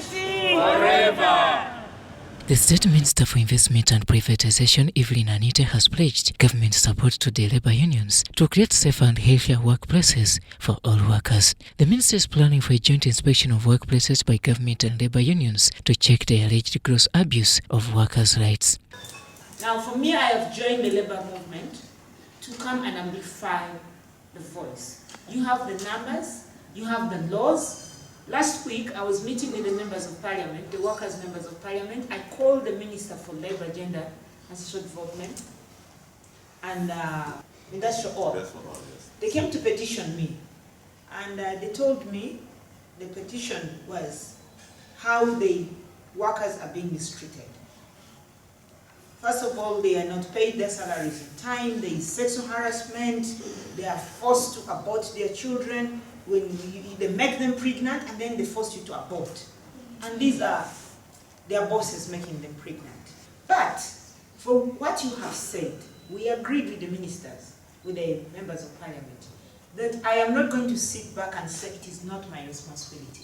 forever. The State Minister for Investment and Privatization, Evelyn Anite, has pledged government support to the labour unions to create safer and healthier workplaces for all workers. The minister is planning for a joint inspection of workplaces by government and labour unions to check the alleged gross abuse of workers' rights. Now, for me, I have joined the labour movement to come and amplify the voice. You have the numbers, you have the laws. Last week, I was meeting with the members of parliament, the workers' members of parliament. I called the Minister for Labour, Gender and Social Development and Industrial Org. They came to petition me, and they told me the petition was how the workers are being mistreated. First of all, they are not paid their salaries in time, there is sexual harassment, they are forced to abort their children, when they make them pregnant and then they force you to abort. And these are their bosses making them pregnant. But for what you have said, we agreed with the ministers, with the members of parliament, that I am not going to sit back and say it is not my responsibility.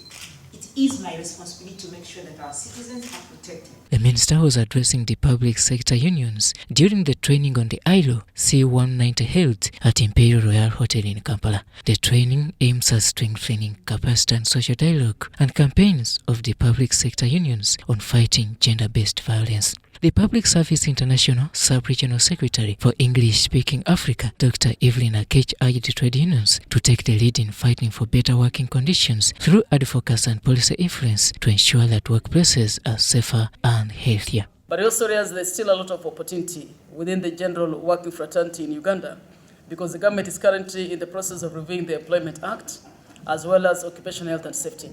It is my responsibility to make sure that our citizens are protected. The minister was addressing the public sector unions during the training on the ILO C-190 held at Imperial Royal Hotel in Kampala. The training aims at strengthening capacity and social dialogue and campaigns of the public sector unions on fighting gender-based violence. The Public Service International Sub-Regional Secretary for English-Speaking Africa, Dr. Evelyn urged trade unions to take the lead in fighting for better working conditions through advocacy and policy influence to ensure that workplaces are safer and healthier. But I also realize there's still a lot of opportunity within the general working fraternity in Uganda, because the government is currently in the process of reviewing the Employment Act as well as occupational health and safety.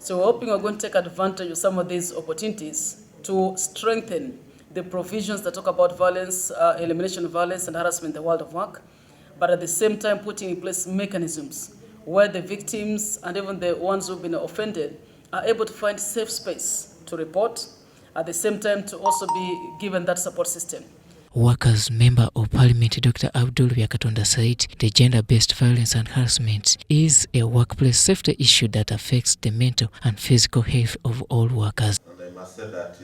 So we're hoping we're going to take advantage of some of these opportunities to strengthen the provisions that talk about violence, elimination of violence and harassment in the world of work, but at the same time putting in place mechanisms where the victims and even the ones who've been offended are able to find safe space to report, at the same time to also be given that support system. Workers Member of Parliament Dr. Abdul Byakatonda said the gender-based violence and harassment is a workplace safety issue that affects the mental and physical health of all workers. And I must say that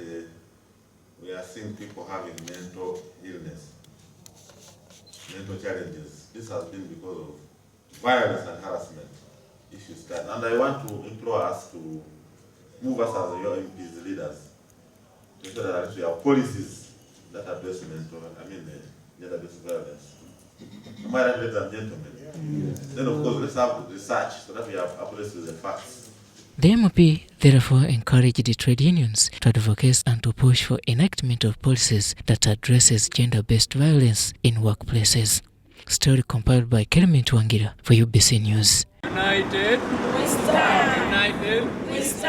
we are seeing people having mental illness, mental challenges. This has been because of violence and harassment issues. And I want to implore us to move us as your MPs leaders, to ensure that we have policies that address gender-based violence. Am I right, ladies and gentlemen? Yes. Then of course let's have research so that we have access with the facts. The MOP therefore encouraged the trade unions to advocate and to push for enactment of policies that addresses gender-based violence in workplaces. Story compiled by Kelvin Wangira for UBC News. United, we stand. United, we stand.